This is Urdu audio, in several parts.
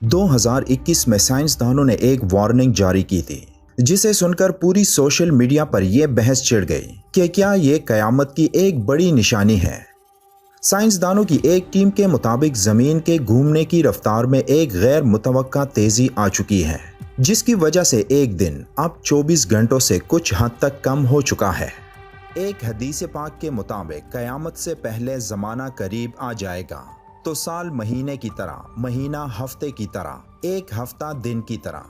2021 میں سائنسدانوں نے ایک وارننگ جاری کی تھی، جسے سن کر پوری سوشل میڈیا پر یہ بحث چھڑ گئی کہ کیا یہ قیامت کی ایک بڑی نشانی ہے۔ سائنسدانوں کی ایک ٹیم کے مطابق زمین کے گھومنے کی رفتار میں ایک غیر متوقع تیزی آ چکی ہے، جس کی وجہ سے ایک دن اب 24 گھنٹوں سے کچھ حد تک کم ہو چکا ہے۔ ایک حدیث پاک کے مطابق قیامت سے پہلے زمانہ قریب آ جائے گا تو سال مہینے کی طرح، مہینہ ہفتے کی طرح، ایک ہفتہ دن کی طرح،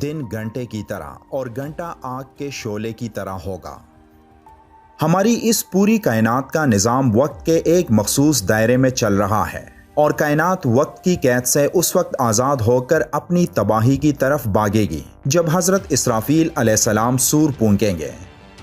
دن گھنٹے کی طرح اور گھنٹہ آگ کے شعلے کی طرح ہوگا۔ ہماری اس پوری کائنات کا نظام وقت کے ایک مخصوص دائرے میں چل رہا ہے، اور کائنات وقت کی قید سے اس وقت آزاد ہو کر اپنی تباہی کی طرف بھاگے گی جب حضرت اسرافیل علیہ السلام سور پھونکیں گے۔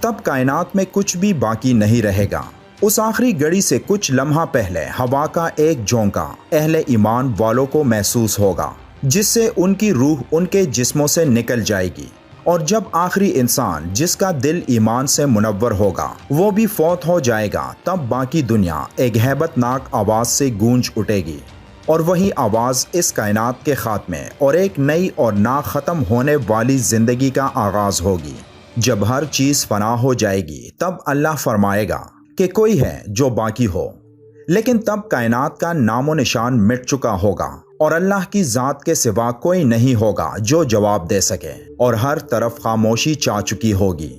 تب کائنات میں کچھ بھی باقی نہیں رہے گا۔ اس آخری گھڑی سے کچھ لمحہ پہلے ہوا کا ایک جھونکا اہل ایمان والوں کو محسوس ہوگا، جس سے ان کی روح ان کے جسموں سے نکل جائے گی، اور جب آخری انسان جس کا دل ایمان سے منور ہوگا وہ بھی فوت ہو جائے گا، تب باقی دنیا ایک ہیبت ناک آواز سے گونج اٹھے گی، اور وہی آواز اس کائنات کے خاتمے اور ایک نئی اور نہ ختم ہونے والی زندگی کا آغاز ہوگی۔ جب ہر چیز فنا ہو جائے گی تب اللہ فرمائے گا کہ کوئی ہے جو باقی ہو، لیکن تب کائنات کا نام و نشان مٹ چکا ہوگا، اور اللہ کی ذات کے سوا کوئی نہیں ہوگا جو جواب دے سکے، اور ہر طرف خاموشی چھا چکی ہوگی۔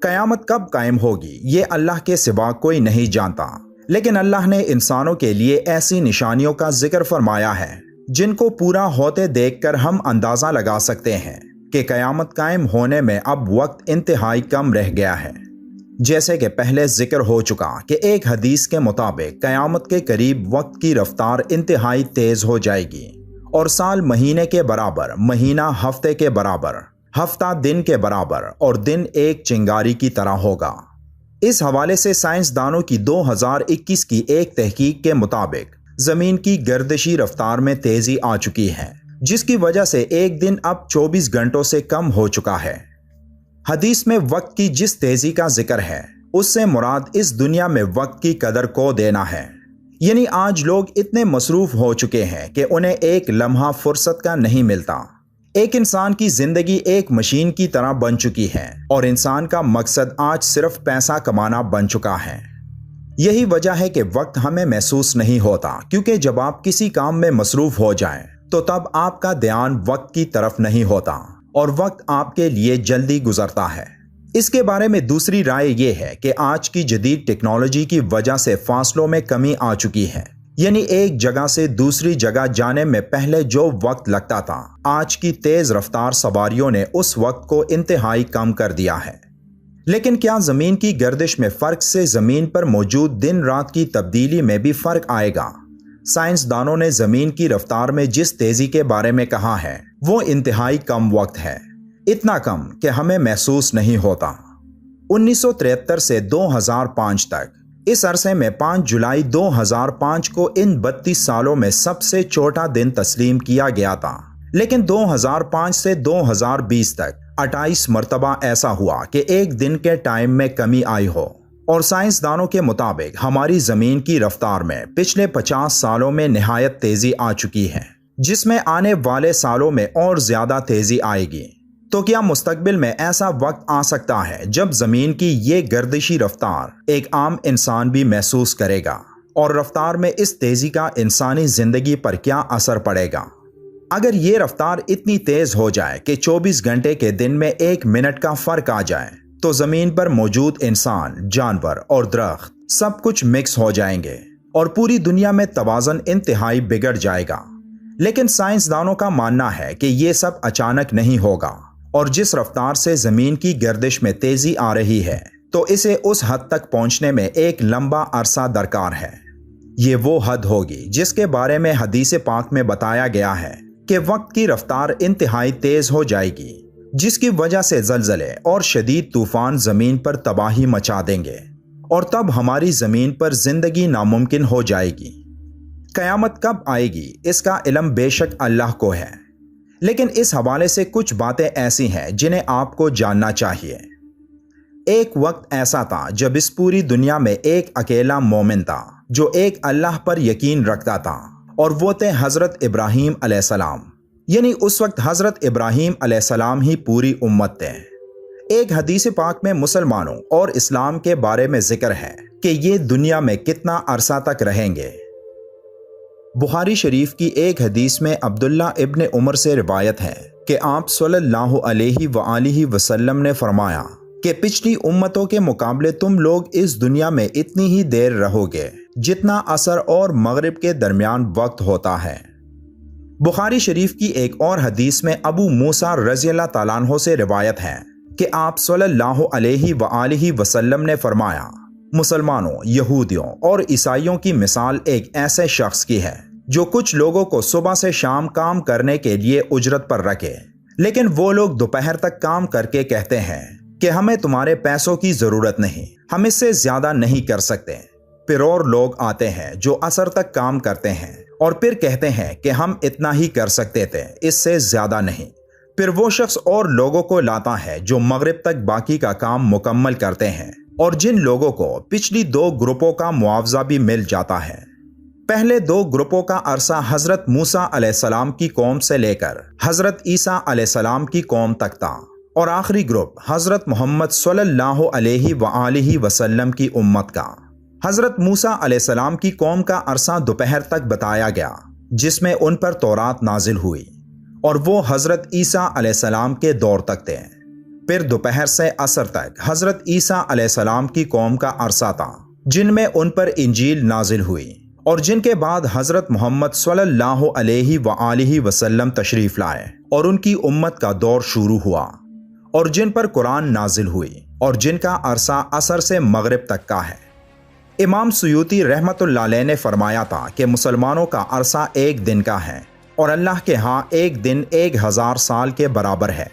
قیامت کب قائم ہوگی یہ اللہ کے سوا کوئی نہیں جانتا، لیکن اللہ نے انسانوں کے لیے ایسی نشانیوں کا ذکر فرمایا ہے جن کو پورا ہوتے دیکھ کر ہم اندازہ لگا سکتے ہیں کہ قیامت قائم ہونے میں اب وقت انتہائی کم رہ گیا ہے۔ جیسے کہ پہلے ذکر ہو چکا کہ ایک حدیث کے مطابق قیامت کے قریب وقت کی رفتار انتہائی تیز ہو جائے گی، اور سال مہینے کے برابر، مہینہ ہفتے کے برابر، ہفتہ دن کے برابر، اور دن ایک چنگاری کی طرح ہوگا۔ اس حوالے سے سائنسدانوں کی 2021 کی ایک تحقیق کے مطابق زمین کی گردشی رفتار میں تیزی آ چکی ہے، جس کی وجہ سے ایک دن اب 24 گھنٹوں سے کم ہو چکا ہے۔ حدیث میں وقت کی جس تیزی کا ذکر ہے، اس سے مراد اس دنیا میں وقت کی قدر کو دینا ہے۔ یعنی آج لوگ اتنے مصروف ہو چکے ہیں کہ انہیں ایک لمحہ فرصت کا نہیں ملتا۔ ایک انسان کی زندگی ایک مشین کی طرح بن چکی ہے، اور انسان کا مقصد آج صرف پیسہ کمانا بن چکا ہے۔ یہی وجہ ہے کہ وقت ہمیں محسوس نہیں ہوتا، کیونکہ جب آپ کسی کام میں مصروف ہو جائیں تو تب آپ کا دھیان وقت کی طرف نہیں ہوتا، اور وقت آپ کے لیے جلدی گزرتا ہے۔ اس کے بارے میں دوسری رائے یہ ہے کہ آج کی جدید ٹیکنالوجی کی وجہ سے فاصلوں میں کمی آ چکی ہے۔ یعنی ایک جگہ سے دوسری جگہ جانے میں پہلے جو وقت لگتا تھا، آج کی تیز رفتار سواریوں نے اس وقت کو انتہائی کم کر دیا ہے۔ لیکن کیا زمین کی گردش میں فرق سے زمین پر موجود دن رات کی تبدیلی میں بھی فرق آئے گا؟ سائنسدانوں نے زمین کی رفتار میں جس تیزی کے بارے میں کہا ہے وہ انتہائی کم وقت ہے، اتنا کم کہ ہمیں محسوس نہیں ہوتا۔ 1973 سے 2005 تک، اس عرصے میں 5 جولائی 2005 کو ان 32 سالوں میں سب سے چھوٹا دن تسلیم کیا گیا تھا، لیکن 2005 سے 2020 تک 28 مرتبہ ایسا ہوا کہ ایک دن کے ٹائم میں کمی آئی ہو۔ اور سائنسدانوں کے مطابق ہماری زمین کی رفتار میں پچھلے 50 سالوں میں نہایت تیزی آ چکی ہے، جس میں آنے والے سالوں میں اور زیادہ تیزی آئے گی۔ تو کیا مستقبل میں ایسا وقت آ سکتا ہے جب زمین کی یہ گردشی رفتار ایک عام انسان بھی محسوس کرے گا؟ اور رفتار میں اس تیزی کا انسانی زندگی پر کیا اثر پڑے گا؟ اگر یہ رفتار اتنی تیز ہو جائے کہ 24 گھنٹے کے دن میں 1 منٹ کا فرق آ جائے، تو زمین پر موجود انسان، جانور اور درخت سب کچھ مکس ہو جائیں گے، اور پوری دنیا میں توازن انتہائی بگڑ جائے گا۔ لیکن سائنسدانوں کا ماننا ہے کہ یہ سب اچانک نہیں ہوگا، اور جس رفتار سے زمین کی گردش میں تیزی آ رہی ہے، تو اسے اس حد تک پہنچنے میں ایک لمبا عرصہ درکار ہے۔ یہ وہ حد ہوگی جس کے بارے میں حدیث پاک میں بتایا گیا ہے کہ وقت کی رفتار انتہائی تیز ہو جائے گی، جس کی وجہ سے زلزلے اور شدید طوفان زمین پر تباہی مچا دیں گے، اور تب ہماری زمین پر زندگی ناممکن ہو جائے گی۔ قیامت کب آئے گی اس کا علم بے شک اللہ کو ہے، لیکن اس حوالے سے کچھ باتیں ایسی ہیں جنہیں آپ کو جاننا چاہیے۔ ایک وقت ایسا تھا جب اس پوری دنیا میں ایک اکیلا مومن تھا جو ایک اللہ پر یقین رکھتا تھا، اور وہ تھے حضرت ابراہیم علیہ السلام۔ یعنی اس وقت حضرت ابراہیم علیہ السلام ہی پوری امت تھے۔ ایک حدیث پاک میں مسلمانوں اور اسلام کے بارے میں ذکر ہے کہ یہ دنیا میں کتنا عرصہ تک رہیں گے۔ بخاری شریف کی ایک حدیث میں عبداللہ ابن عمر سے روایت ہے کہ آپ صلی اللہ علیہ وآلہ وسلم نے فرمایا کہ پچھلی امتوں کے مقابلے تم لوگ اس دنیا میں اتنی ہی دیر رہو گے جتنا عصر اور مغرب کے درمیان وقت ہوتا ہے۔ بخاری شریف کی ایک اور حدیث میں ابو موسیٰ رضی اللہ تعالیٰ عنہ سے روایت ہے کہ آپ صلی اللہ علیہ وآلہ وسلم نے فرمایا، مسلمانوں، یہودیوں اور عیسائیوں کی مثال ایک ایسے شخص کی ہے جو کچھ لوگوں کو صبح سے شام کام کرنے کے لیے اجرت پر رکھے، لیکن وہ لوگ دوپہر تک کام کر کے کہتے ہیں کہ ہمیں تمہارے پیسوں کی ضرورت نہیں، ہم اس سے زیادہ نہیں کر سکتے۔ پھر اور لوگ آتے ہیں جو عصر تک کام کرتے ہیں اور پھر کہتے ہیں کہ ہم اتنا ہی کر سکتے تھے، اس سے زیادہ نہیں۔ پھر وہ شخص اور لوگوں کو لاتا ہے جو مغرب تک باقی کا کام مکمل کرتے ہیں، اور جن لوگوں کو پچھلی دو گروپوں کا معاوضہ بھی مل جاتا ہے۔ پہلے دو گروپوں کا عرصہ حضرت موسیٰ علیہ السلام کی قوم سے لے کر حضرت عیسیٰ علیہ السلام کی قوم تک تھا، اور آخری گروپ حضرت محمد صلی اللہ علیہ وآلہ وسلم کی امت کا۔ حضرت موسیٰ علیہ السلام کی قوم کا عرصہ دوپہر تک بتایا گیا جس میں ان پر تورات نازل ہوئی، اور وہ حضرت عیسیٰ علیہ السلام کے دور تک تھے۔ پھر دوپہر سے عصر تک حضرت عیسیٰ علیہ السلام کی قوم کا عرصہ تھا جن میں ان پر انجیل نازل ہوئی، اور جن کے بعد حضرت محمد صلی اللہ علیہ وآلہ وسلم تشریف لائے اور ان کی امت کا دور شروع ہوا، اور جن پر قرآن نازل ہوئی، اور جن کا عرصہ عصر سے مغرب تک کا ہے۔ امام سیوطی رحمت اللہ علیہ نے فرمایا تھا کہ مسلمانوں کا عرصہ ایک دن کا ہے، اور اللہ کے ہاں ایک دن 1000 سال کے برابر ہے،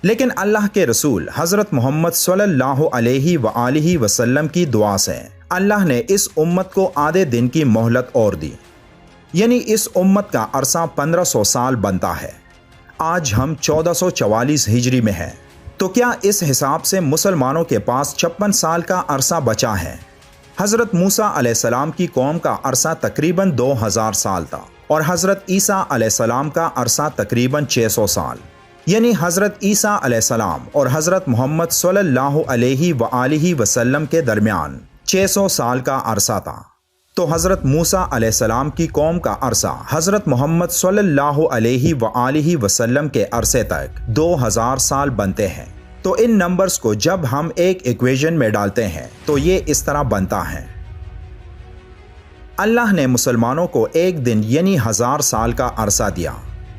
لیکن اللہ کے رسول حضرت محمد صلی اللہ علیہ وآلہ وسلم کی دعا سے اللہ نے اس امت کو آدھے دن کی مہلت اور دی، یعنی اس امت کا عرصہ 1500 سال بنتا ہے۔ آج ہم 1444 ہجری میں ہیں، تو کیا اس حساب سے مسلمانوں کے پاس 56 سال کا عرصہ بچا ہے؟ حضرت موسیٰ علیہ السلام کی قوم کا عرصہ تقریباً 2000 سال تھا، اور حضرت عیسیٰ علیہ السلام کا عرصہ تقریباً 600 سال، یعنی حضرت عیسیٰ علیہ السلام اور حضرت محمد صلی اللہ علیہ وآلہ وسلم کے درمیان 600 سال کا عرصہ تھا۔ تو حضرت موسیٰ علیہ السلام کی قوم کا عرصہ حضرت محمد صلی اللہ علیہ وآلہ وسلم کے عرصے تک 2000 سال بنتے ہیں۔ تو ان نمبرز کو جب ہم ایک ایکویشن میں ڈالتے ہیں تو یہ اس طرح بنتا ہے۔ اللہ نے مسلمانوں کو ایک دن یعنی 1000 سال کا عرصہ دیا،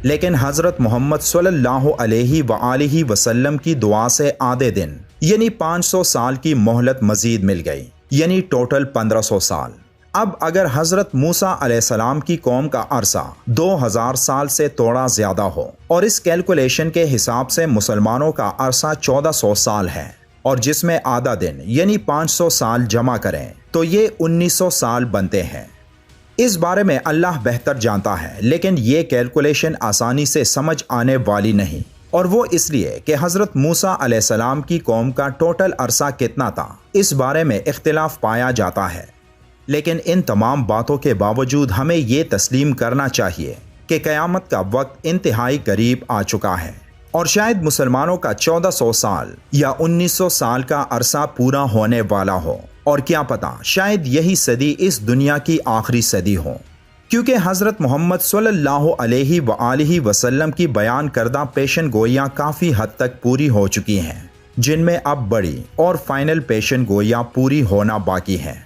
لیکن حضرت محمد صلی اللہ علیہ وآلہ وسلم کی دعا سے آدھے دن یعنی 500 سال کی مہلت مزید مل گئی، یعنی ٹوٹل 1500 سال۔ اب اگر حضرت موسیٰ علیہ السلام کی قوم کا عرصہ 2000 سال سے تھوڑا زیادہ ہو، اور اس کیلکولیشن کے حساب سے مسلمانوں کا عرصہ 1400 سال ہے، اور جس میں آدھا دن یعنی 500 سال جمع کریں تو یہ 1900 سال بنتے ہیں۔ اس بارے میں اللہ بہتر جانتا ہے، لیکن یہ کیلکولیشن آسانی سے سمجھ آنے والی نہیں، اور وہ اس لیے کہ حضرت موسیٰ علیہ السلام کی قوم کا ٹوٹل عرصہ کتنا تھا اس بارے میں اختلاف پایا جاتا ہے۔ لیکن ان تمام باتوں کے باوجود ہمیں یہ تسلیم کرنا چاہیے کہ قیامت کا وقت انتہائی قریب آ چکا ہے، اور شاید مسلمانوں کا 1400 سال یا 1900 سال کا عرصہ پورا ہونے والا ہو، اور کیا پتہ شاید یہی صدی اس دنیا کی آخری صدی ہو، کیونکہ حضرت محمد صلی اللہ علیہ وآلہ وسلم کی بیان کردہ پیشن گوئیاں کافی حد تک پوری ہو چکی ہیں، جن میں اب بڑی اور فائنل پیشن گوئیاں پوری ہونا باقی ہیں۔